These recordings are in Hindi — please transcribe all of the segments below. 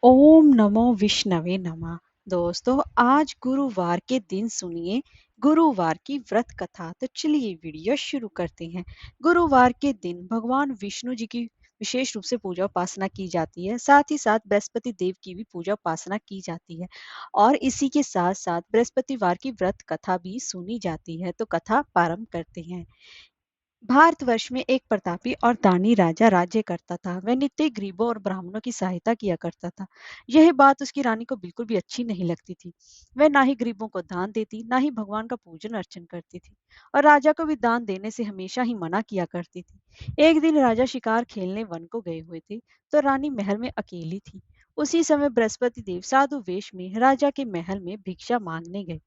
ओम नमो विष्णवे नमः। दोस्तों, आज गुरुवार के दिन सुनिए गुरुवार की व्रत कथा। तो चलिए वीडियो शुरू करते हैं। गुरुवार के दिन भगवान विष्णु जी की विशेष रूप से पूजा उपासना की जाती है। साथ ही साथ बृहस्पति देव की भी पूजा उपासना की जाती है और इसी के साथ साथ बृहस्पतिवार की व्रत कथा भी सुनी जाती है। तो कथा प्रारंभ करते हैं। भारतवर्ष में एक प्रतापी और दानी राजा राज्य करता था। वह नित्य गरीबों और ब्राह्मणों की सहायता किया करता था। यह बात उसकी रानी को बिल्कुल भी अच्छी नहीं लगती थी। वह ना ही गरीबों को दान देती, ना ही भगवान का पूजन अर्चन करती थी और राजा को भी दान देने से हमेशा ही मना किया करती थी। एक दिन राजा शिकार खेलने वन को गए हुए थे, तो रानी महल में अकेली थी। उसी समय बृहस्पति देव साधु वेश में राजा के महल में भिक्षा मांगने गए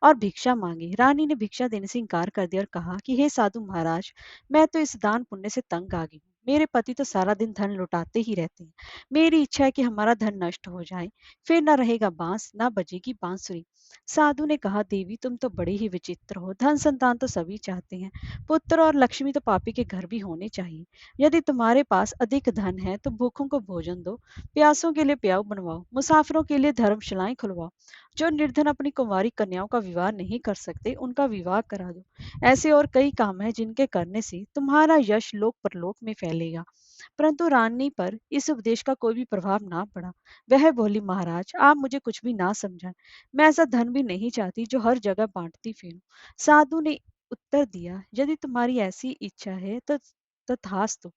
और भिक्षा मांगी। रानी ने भिक्षा देने से इनकार कर दिया और कहा कि हे साधु महाराज, मैं तो इस दान पुण्य से तंग आ गई हूँ। मेरे पति तो सारा दिन धन लुटाते ही रहते हैं। मेरी इच्छा है कि हमारा धन नष्ट हो जाए, फिर न रहेगा बांस, ना बजेगी बांसुरी। साधु ने कहा, देवी तुम तो बड़ी ही विचित्र हो। धन संतान तो सभी चाहते हैं, पुत्र और लक्ष्मी तो पापी के घर भी होने चाहिए। यदि तुम्हारे पास अधिक धन है तो भूखों को भोजन दो, प्यासों के लिए प्याऊ बनवाओ, मुसाफिरों के लिए धर्मशालाएं खुलवाओ। जो निर्धन अपनी कुंवारी कन्याओं का विवाह नहीं कर सकते, उनका विवाह करा दो। ऐसे और कई काम हैं जिनके करने से तुम्हारा यश लोक परलोक में फैलेगा। परंतु रानी पर इस उपदेश का कोई भी प्रभाव ना पड़ा। वह बोली, महाराज आप मुझे कुछ भी ना समझाएं। मैं ऐसा धन भी नहीं चाहती जो हर जगह बांटती फिरूं। साधु ने उत्तर दिया, यदि तुम्हारी ऐसी इच्छा है तो तथास्तु।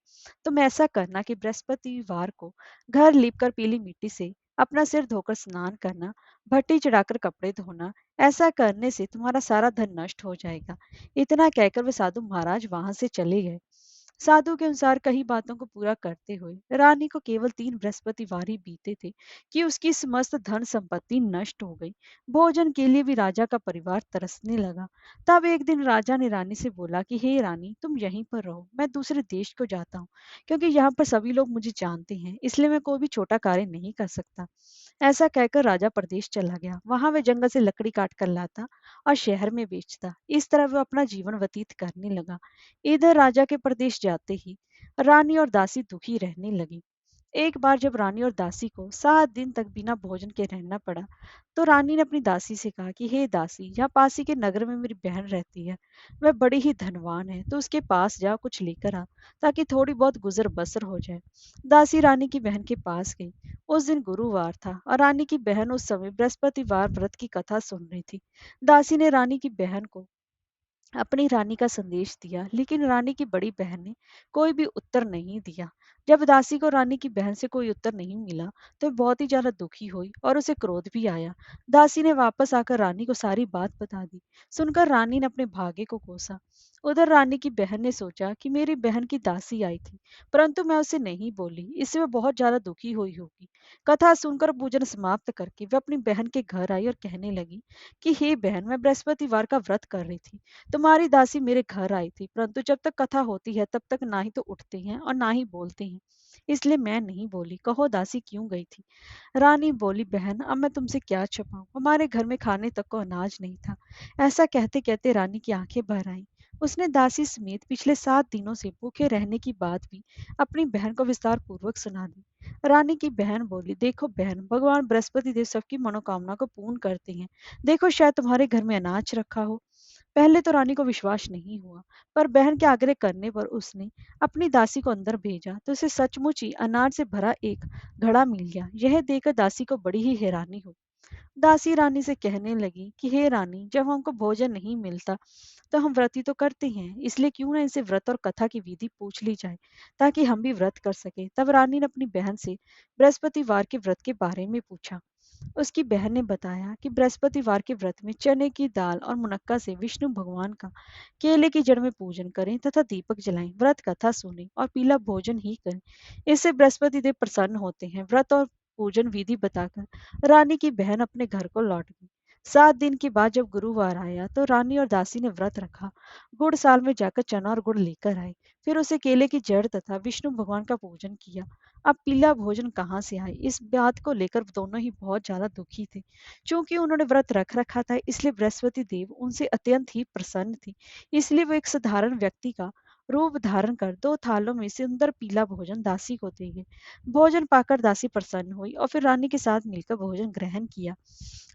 तुम ऐसा करना कि बृहस्पतिवार को घर लीपकर पीली मिट्टी से अपना सिर धोकर स्नान करना, भट्टी चढ़ाकर कपड़े धोना। ऐसा करने से तुम्हारा सारा धन नष्ट हो जाएगा। इतना कहकर वे साधु महाराज वहां से चले गए। साधु के अनुसार कई बातों को पूरा करते हुए रानी को केवल 3 बृहस्पतिवार ही बीते थे कि उसकी समस्त धन संपत्ति नष्ट हो गई। भोजन के लिए भी राजा का परिवार तरसने लगा। तब एक दिन राजा ने रानी से बोला कि हे रानी, तुम यहीं पर रहो, मैं दूसरे देश को जाता हूँ, क्योंकि यहाँ पर सभी लोग मुझे जानते हैं, इसलिए मैं कोई भी छोटा कार्य नहीं कर सकता। ऐसा कहकर राजा प्रदेश चला गया। वहां वह जंगल से लकड़ी काट कर लाता और शहर में बेचता। इस तरह वह अपना जीवन व्यतीत करने लगा। इधर राजा के प्रदेश जाते ही रानी और दासी दुखी रहने लगी। एक बार जब रानी और दासी को 7 दिन तक बिना भोजन के रहना पड़ा, तो रानी ने अपनी दासी से कहा कि हे दासी, यहाँ पास ही के नगर में मेरी बहन रहती है। वह बड़ी ही धनवान है, तो उसके पास जा कुछ लेकर आ, ताकि थोड़ी बहुत गुजर बसर हो जाए। दासी रानी की बहन के पास गई। उस दिन गुरुवार था और रानी की बहन उस समय बृहस्पतिवार व्रत की कथा सुन रही थी। दासी ने रानी की बहन को अपनी रानी का संदेश दिया, लेकिन रानी की बड़ी बहन ने कोई भी उत्तर नहीं दिया। जब दासी को रानी की बहन से कोई उत्तर नहीं मिला, तो वह बहुत ही ज्यादा दुखी हुई और उसे क्रोध भी आया। दासी ने वापस आकर रानी को सारी बात बता दी। सुनकर रानी ने अपने भाग्य को कोसा। उधर रानी की बहन ने सोचा कि मेरी बहन की दासी आई थी, परंतु मैं उसे नहीं बोली, इससे वह बहुत ज्यादा दुखी हुई होगी। कथा सुनकर पूजन समाप्त करके वह अपनी बहन के घर आई और कहने लगी कि हे बहन, मैं बृहस्पतिवार का व्रत कर रही थी। तुम्हारी दासी मेरे घर आई थी, परंतु जब तक कथा होती है तब तक ना ही तो उठते हैं और ना ही बोलते हैं, इसलिए मैं नहीं बोली। कहो दासी क्यों गई थी? रानी बोली, बहन अब मैं तुमसे क्या छुपाऊं, हमारे घर में खाने तक को अनाज नहीं था। ऐसा कहते कहते रानी की आंखें भर आईं। उसने दासी समेत पिछले 7 दिनों से भूखे रहने की बात भी अपनी बहन को विस्तार पूर्वक सुना दी। रानी की बहन बोली, देखो बहन, भगवान बृहस्पति देव सबकी मनोकामना को पूर्ण करते हैं। देखो शायद तुम्हारे घर में अनाज रखा हो। पहले तो रानी को विश्वास नहीं हुआ, पर बहन के आग्रह करने पर उसने अपनी दासी को अंदर भेजा, तो उसे सचमुच ही अनाज से भरा एक घड़ा मिल गया। यह देखकर दासी को बड़ी ही हैरानी हुई। दासी रानी से कहने लगी कि हे रानी, जब हमको भोजन नहीं मिलता तो हम व्रत ही तो करते हैं, इसलिए क्यों ना इनसे व्रत और कथा की विधि पूछ ली जाए, ताकि हम भी व्रत कर सके। तब रानी ने अपनी बहन से बृहस्पतिवार के व्रत के बारे में पूछा। उसकी बहन ने बताया कि बृहस्पतिवार के व्रत में चने की दाल और मुनक्का से विष्णु भगवान का केले की जड़ में पूजन करें तथा दीपक जलाएं, व्रत कथा सुने और पीला भोजन ही करें। इससे बृहस्पति देव प्रसन्न होते हैं। व्रत और पूजन विधि बताकर रानी की बहन अपने घर को लौट गई। 7 दिन के बाद जब गुरुवार आया तो रानी और दासी ने व्रत रखा। गुड़ साल में जाकर चना और गुड़ लेकर आए। फिर उसे केले की जड़ तथा विष्णु भगवान का पूजन किया। अब पीला भोजन कहाँ से आए, इस बात को लेकर दोनों ही बहुत ज्यादा दुखी थे। चूंकि उन्होंने व्रत रख रखा था, इसलिए बृहस्पति देव उनसे अत्यंत ही प्रसन्न थे। इसलिए वो एक साधारण व्यक्ति का रूप धारण कर 2 थालों में सुंदर पीला भोजन दासी को दे गए। भोजन पाकर दासी प्रसन्न हुई और फिर रानी के साथ मिलकर भोजन ग्रहण किया।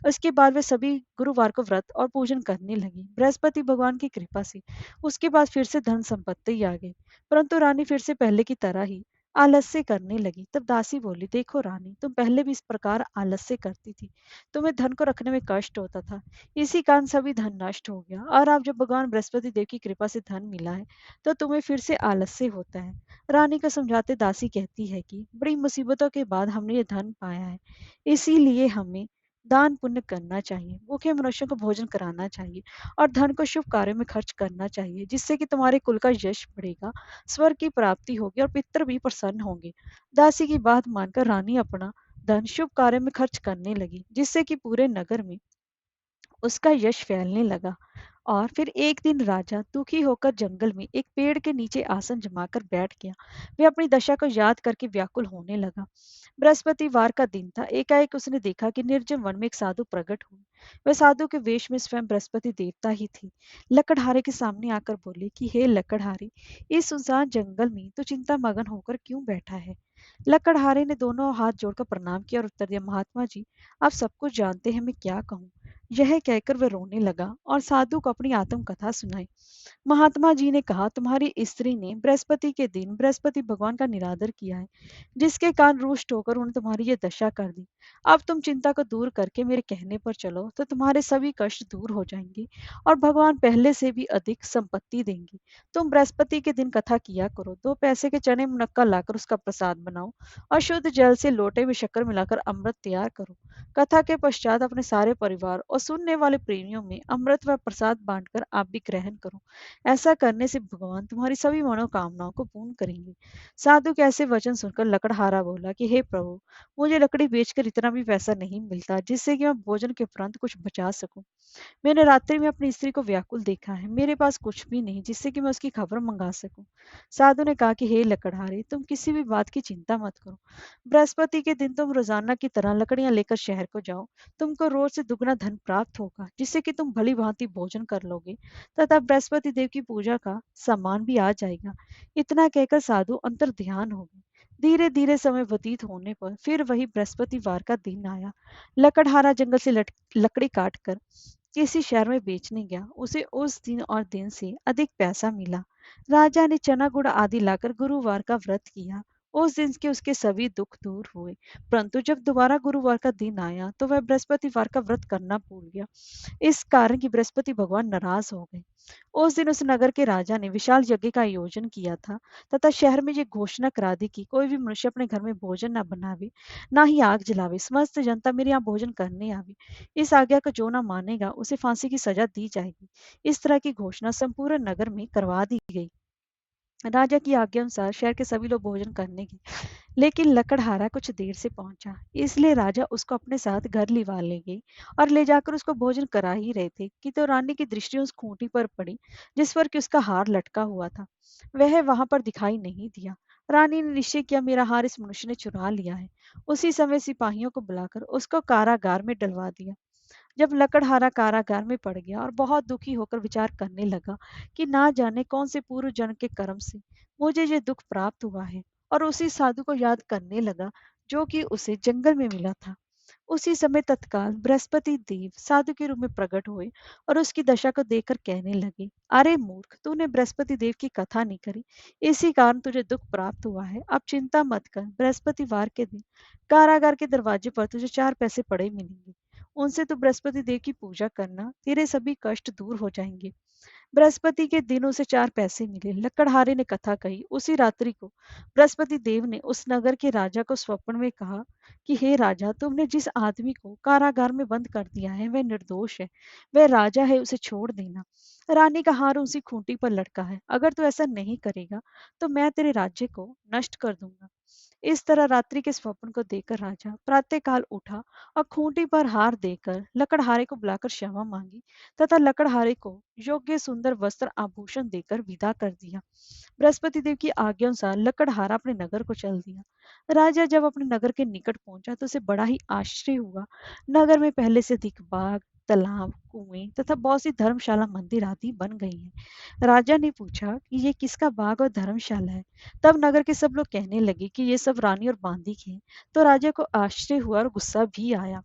उसके बाद वे सभी गुरुवार को व्रत और पूजन करने लगी। बृहस्पति भगवान की कृपा से उसके पास फिर से धन संपत्ति आ गई, परंतु रानी फिर से पहले की तरह ही आलस्य करने लगी। तब दासी बोली, देखो रानी, तुम पहले भी इस प्रकार आलस्य करती थी, तुम्हें धन को रखने में कष्ट होता था, इसी कारण सभी धन नष्ट हो गया, और अब जब भगवान बृहस्पति देव की कृपा से धन मिला है तो तुम्हें फिर से आलस्य होता है। रानी को समझाते दासी कहती है कि बड़ी मुसीबतों के बाद हमने ये धन पाया है, इसीलिए हमें दान पुण्य करना चाहिए, भूखे मनुष्यों को भोजन कराना चाहिए और धन को शुभ कार्यों में खर्च करना चाहिए, जिससे कि तुम्हारे कुल का यश बढ़ेगा, स्वर्ग की प्राप्ति होगी और पितर भी प्रसन्न होंगे। दासी की बात मानकर रानी अपना धन शुभ कार्य में खर्च करने लगी, जिससे कि पूरे नगर में उसका यश फैलने लगा। और फिर एक दिन राजा दुखी होकर जंगल में एक पेड़ के नीचे आसन जमाकर बैठ गया। वे अपनी दशा को याद करके व्याकुल होने लगा। बृहस्पतिवार का दिन था। एकाएक उसने देखा कि निर्जन वन में एक साधु प्रकट हुए। वह साधु के वेश में स्वयं बृहस्पति देवता ही थे। लकड़हारे के सामने आकर बोले कि हे लकड़हारे, इस सुनसान जंगल में तो चिंता मगन होकर क्यों बैठा है? लकड़हारे ने दोनों हाथ जोड़कर प्रणाम किया और उत्तर दिया, महात्मा जी, आप सब कुछ जानते हैं, मैं क्या कहूँ? यह कहकर वह रोने लगा और साधु को अपनी आत्मकथा सुनाई। महात्मा जी ने कहा, तुम्हारी स्त्री ने बृहस्पति के दिन बृहस्पति भगवान का निरादर किया है, जिसके कारण रुष्ट होकर उन्होंने तुम्हारी ये दशा कर दी। अब तुम चिंता को दूर करके मेरे कहने पर चलो तो तुम्हारे सभी कष्ट दूर हो जाएंगे और भगवान पहले से भी अधिक संपत्ति देंगे। तुम बृहस्पति के दिन कथा किया करो, 2 पैसे के चने मुनक्का लाकर उसका प्रसाद बनाओ और शुद्ध जल से लोटे में शक्कर मिलाकर अमृत तैयार करो। कथा के पश्चात अपने सारे परिवार और सुनने वाले प्रेमियों में अमृत व प्रसाद बांटकर आप भी ग्रहण करो। ऐसा करने से भगवान तुम्हारी सभी मनोकामनाओं को पूर्ण करेंगे। साधु के ऐसे वचन सुनकर लकड़हारा बोला कि हे प्रभु, मुझे लकड़ी बेचकर इतना भी पैसा नहीं मिलता जिससे कि मैं भोजन के उपरांत कुछ बचा सकूं। मैंने रात्रि में अपनी स्त्री को व्याकुल देखा है, मेरे पास कुछ भी नहीं जिससे कि मैं उसकी खबर मंगा सकूं। साधु ने कहा कि हे लकड़हारे, तुम किसी भी बात की चिंता मत करो। बृहस्पति के दिन तुम रोजाना की तरह लकड़ियां लेकर शहर को जाओ। तुमको रोज से दुगना धन प्राप्त होगा, जिससे कि तुम भली भांति भोजन कर लोगे तथा बृहस्पति देव की पूजा का सामान भी आ जाएगा। इतना कहकर साधु अंतर ध्यान हो गए। धीरे धीरे समय व्यतीत होने पर फिर वही बृहस्पतिवार का दिन आया। लकड़हारा जंगल से लकड़ी काट कर किसी शहर में बेचने गया। उसे उस दिन और दिन से अधिक पैसा मिला। राजा ने चना गुड़ आदि लाकर गुरुवार का व्रत किया। उस दिन के उसके सभी दुख दूर हुए। परंतु जब दोबारा गुरुवार का दिन आया तो वह बृहस्पतिवार का व्रत करना भूल गया। इस कारण कि बृहस्पति भगवान नाराज हो गए। उस दिन उस नगर के राजा ने विशाल यज्ञ का आयोजन किया था तथा शहर में ये घोषणा करा दी कि कोई भी मनुष्य अपने घर में भोजन न बनावे, ना ही आग जलावे, समस्त जनता मेरे यहाँ भोजन करने आवे। इस आज्ञा को जो न मानेगा उसे फांसी की सजा दी जाएगी। इस तरह की घोषणा संपूर्ण नगर में करवा दी गई। राजा की आज्ञा अनुसार शहर के सभी लोग भोजन करने गए, लेकिन लकड़हारा कुछ देर से पहुंचा, इसलिए राजा उसको अपने साथ घर लिवा ले गए और ले जाकर उसको भोजन करा ही रहे थे कि तो रानी की दृष्टि उस खूंटी पर पड़ी जिस पर कि उसका हार लटका हुआ था। वह वहां पर दिखाई नहीं दिया। रानी ने निश्चय किया, मेरा हार इस मनुष्य ने चुरा लिया है। उसी समय सिपाहियों को बुलाकर उसको कारागार में डलवा दिया। जब लकड़हारा कारागार में पड़ गया और बहुत दुखी होकर विचार करने लगा कि ना जाने कौन से पूर्व जन्म के कर्म से मुझे ये दुख प्राप्त हुआ है, और उसी साधु को याद करने लगा जो कि उसे जंगल में मिला था। उसी समय तत्काल बृहस्पति देव साधु के रूप में प्रकट हुए और उसकी दशा को देखकर कहने लगे, अरे मूर्ख, तूने बृहस्पति देव की कथा नहीं करी, इसी कारण तुझे दुख प्राप्त हुआ है। अब चिंता मत कर, बृहस्पतिवार के दिन कारागार के दरवाजे पर तुझे 4 पैसे पड़े मिलेंगे, उनसे तू बृहस्पति देव की पूजा करना, तेरे सभी कष्ट दूर हो जाएंगे। बृहस्पति के दिन उसे 4 पैसे मिले। लकड़हारे ने कथा कही। उसी रात्रि को बृहस्पति देव ने उस नगर के राजा को स्वप्न में कहा कि हे राजा, तुमने जिस आदमी को कारागार में बंद कर दिया है वह निर्दोष है, वह राजा है, उसे छोड़ देना। रानी का हार उसी खूंटी पर लटका है, अगर तू ऐसा नहीं करेगा तो मैं तेरे राज्य को नष्ट कर दूंगा। इस तरह रात्रि के स्वप्न को देखकर राजा प्रातःकाल उठा और खूंटी पर हार देकर लकड़हारे को बुलाकर क्षमा मांगी तथा लकड़हारे को योग्य सुंदर वस्त्र आभूषण देकर विदा कर दिया। बृहस्पति देव की आज्ञा अनुसार लकड़हारा अपने नगर को चल दिया। राजा जब अपने नगर के निकट पहुंचा तो उसे बड़ा ही आश्चर्य हुआ। नगर में पहले से अधिक बाग, तालाब, कुएं तथा बहुत सी धर्मशाला, मंदिर आदि बन गई हैं। राजा ने पूछा कि ये किसका बाग और धर्मशाला है। तब नगर के सब लोग कहने लगे कि ये सब रानी और बांदी के हैं। तो राजा को आश्चर्य हुआ और गुस्सा भी आया।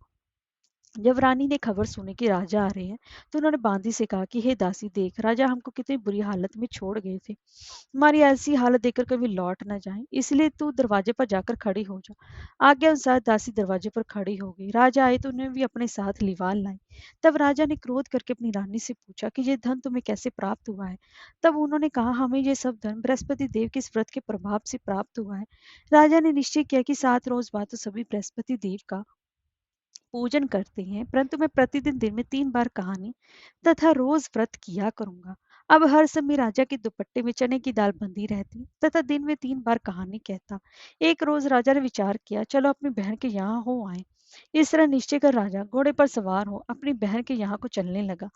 जब रानी ने खबर सुनी कि राजा आ रहे हैं, तो उन्होंने बांदी से कहा कि हे दासी, देख राजा हमको कितनी बुरी हालत में छोड़ गए थे। हमारी ऐसी हालत देखकर कभी लौट ना जाए, इसलिए तू दरवाजे पर जाकर खड़ी हो जा। आज्ञा अनुसार दासी दरवाजे पर खड़ी हो गई। राजा आए तो उन्हें भी अपने साथ लिवाल लाई। तब राजा ने क्रोध करके अपनी रानी से पूछा कि ये धन तुम्हें कैसे प्राप्त हुआ है। तब उन्होंने कहा, हमें ये सब धन बृहस्पति देव के इस व्रत के प्रभाव से प्राप्त हुआ है। राजा ने निश्चय किया कि 7 रोज बाद तो सभी बृहस्पति देव का पूजन करते हैं, परंतु मैं प्रतिदिन दिन में 3 बार कहानी तथा रोज व्रत किया करूंगा। अब हर समय राजा के दुपट्टे में चने की दाल बंधी रहती तथा दिन में 3 बार कहानी कहता। एक रोज राजा ने विचार किया, चलो अपनी बहन के यहाँ हो आए। इस तरह निश्चय कर राजा घोड़े पर सवार हो अपनी बहन के यहाँ को चलने लगा।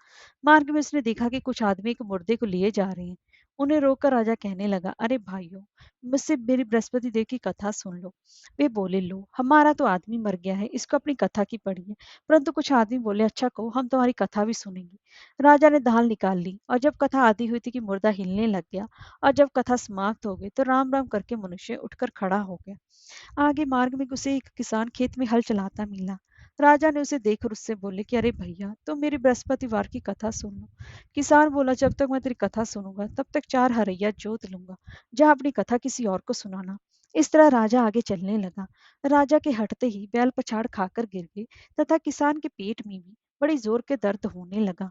मार्ग में उसने देखा कि कुछ आदमी एक मुर्दे को लिए जा रहे हैं। उन्हें रोककर राजा कहने लगा, अरे भाइयों, मुझसे मेरी बृहस्पति देव की कथा सुन लो। वे बोले, लो, हमारा तो आदमी मर गया है, इसको अपनी कथा की पड़ी है। परंतु कुछ आदमी बोले, अच्छा कहो, हम तुम्हारी कथा भी सुनेंगे। राजा ने दाल निकाल ली और जब कथा आधी हुई थी कि मुर्दा हिलने लग गया, और जब कथा समाप्त हो गई तो राम राम करके मनुष्य उठकर खड़ा हो गया। आगे मार्ग में उसे एक किसान खेत में हल चलाता मिला। राजा ने उसे देखकर उससे बोले कि अरे भैया, तुम मेरी बृहस्पतिवार की कथा सुन लो। किसान बोला, जब तक मैं तेरी कथा सुनूंगा तब तक 4 हरैया जोत लूंगा। जा अपनी कथा किसी और को सुनाना। इस तरह राजा आगे चलने लगा। राजा के हटते ही बैल पछाड़ खाकर गिर गए तथा किसान के पेट में भी बड़ी जोर के दर्द होने लगा।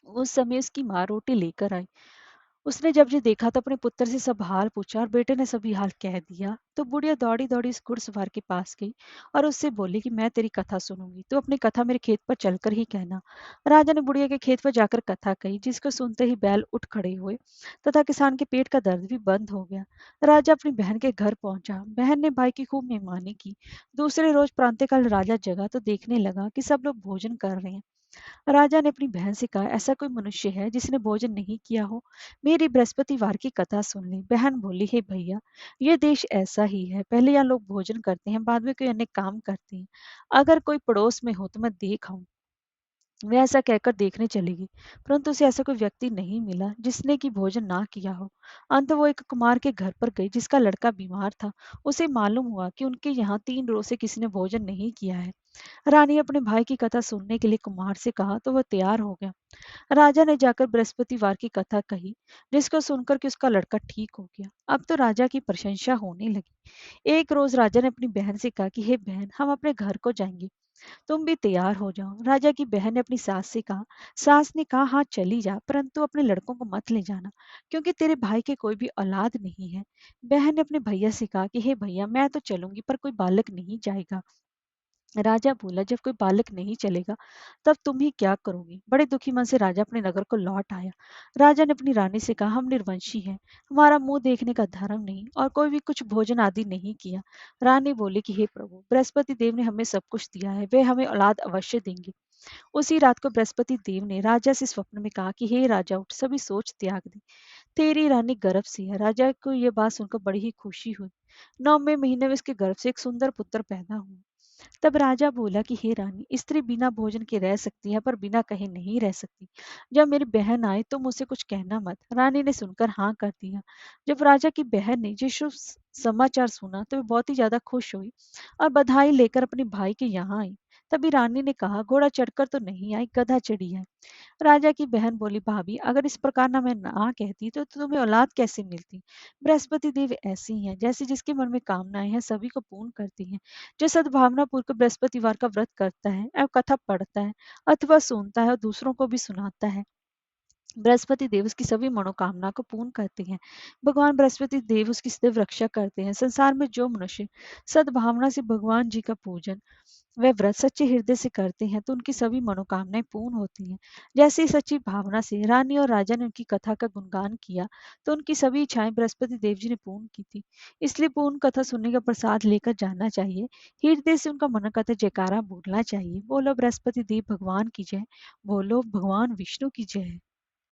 उस समय उसकी माँ रोटी लेकर आई। उसने जब ये देखा तो अपने पुत्र से सब हाल पूछा और बेटे ने सभी हाल कह दिया। तो बुढ़िया दौड़ी दौड़ी उस घुड़सवार के पास गई और उससे बोली कि मैं तेरी कथा सुनूंगी, तो अपनी कथा मेरे खेत पर चलकर ही कहना। राजा ने बुढ़िया के खेत पर जाकर कथा कही, जिसको सुनते ही बैल उठ खड़े हुए तथा किसान के पेट का दर्द भी बंद हो गया। राजा अपनी बहन के घर पहुंचा। बहन ने भाई की खूब मेहमानी की। दूसरे रोज प्रातःकाल राजा जगा तो देखने लगा कि सब लोग भोजन कर रहे हैं। राजा ने अपनी बहन से कहा, ऐसा कोई मनुष्य है जिसने भोजन नहीं किया हो? मेरी बृहस्पतिवार की कथा सुन ले। बहन बोली, हे भैया, यह देश ऐसा ही है, पहले यहाँ लोग भोजन करते हैं, बाद में कोई अन्य काम करते हैं। अगर कोई पड़ोस में हो तो मैं देख आऊं। वह ऐसा कहकर देखने चली गई, परंतु उसे ऐसा कोई व्यक्ति नहीं मिला जिसने कि भोजन ना किया हो। अंत वो एक कुमार के घर पर गई जिसका लड़का बीमार था। उसे मालूम हुआ कि उनके यहाँ 3 रोज से किसी ने भोजन नहीं किया है। रानी अपने भाई की कथा सुनने के लिए कुमार से कहा तो वह तैयार हो गया। राजा ने जाकर बृहस्पतिवार की कथा कही, जिसको सुनकर कि उसका लड़का ठीक हो गया। अब तो राजा की प्रशंसा होने लगी। एक रोज राजा ने अपनी बहन से कहा कि हे बहन, हम अपने घर को जाएंगे, तुम भी तैयार हो जाओ। राजा की बहन ने अपनी सास से कहा। सास ने कहा, हाँ चली जा, परंतु अपने लड़कों को मत ले जाना, क्योंकि तेरे भाई के कोई भी औलाद नहीं है। बहन ने अपने भैया से कहा कि हे भैया, मैं तो चलूंगी पर कोई बालक नहीं जाएगा। राजा बोला, जब कोई बालक नहीं चलेगा तब तुम ही क्या करोगी? बड़े दुखी मन से राजा अपने नगर को लौट आया। राजा ने अपनी रानी से कहा, हम निर्वंशी हैं, हमारा मुंह देखने का धर्म नहीं और कोई भी कुछ भोजन आदि नहीं किया। रानी बोली कि हे प्रभु, बृहस्पति देव ने हमें सब कुछ दिया है, वे हमें औलाद अवश्य देंगे। उसी रात को बृहस्पति देव ने राजा से स्वप्न में कहा कि हे राजा, उठ, सभी सोच त्याग दे, तेरी रानी गर्भ से है। राजा को यह बात सुनकर बड़ी ही खुशी हुई। 9वें महीने में उसके गर्भ से एक सुंदर पुत्र पैदा हुआ। तब राजा बोला कि हे रानी, स्त्री बिना भोजन के रह सकती है पर बिना कहे नहीं रह सकती। जब मेरी बहन आए तो मुझसे कुछ कहना मत। रानी ने सुनकर हाँ कर दिया। जब राजा की बहन ने ये शुभ समाचार सुना तो वे बहुत ही ज्यादा खुश हुई और बधाई लेकर अपने भाई के यहाँ आई। तभी रानी ने कहा, घोड़ा चढ़कर तो नहीं आई, गधा चढ़ी है। राजा की बहन बोली, भाभी, अगर इस प्रकार ना मैं ना कहती तो तुम्हें औलाद कैसे मिलती? बृहस्पति देव ऐसी हैं, जैसे जिसके मन में कामनाएं हैं सभी को पूर्ण करती हैं। जो सद्भावना पूर्वक बृहस्पतिवार का व्रत करता है और कथा पढ़ता है अथवा सुनता है और दूसरों को भी सुनाता है, बृहस्पति देव उसकी सभी मनोकामना को पूर्ण करते हैं। भगवान बृहस्पति देव उसकी सदैव रक्षा करते हैं। संसार में जो मनुष्य सद्भावना से भगवान जी का पूजन वे व्रत सच्चे हृदय से करते हैं तो उनकी सभी मनोकामनाएं पूर्ण होती हैं। जैसे ही सच्ची भावना से रानी और राजा ने उनकी कथा का गुणगान किया तो उनकी सभी इच्छाएं बृहस्पति देव जी ने पूर्ण की थी। इसलिए पूर्ण कथा सुनने का प्रसाद लेकर जाना चाहिए। हृदय से उनका मन कथा जयकारा बोलना चाहिए। बोलो बृहस्पति देव भगवान की जय। बोलो भगवान विष्णु की जय।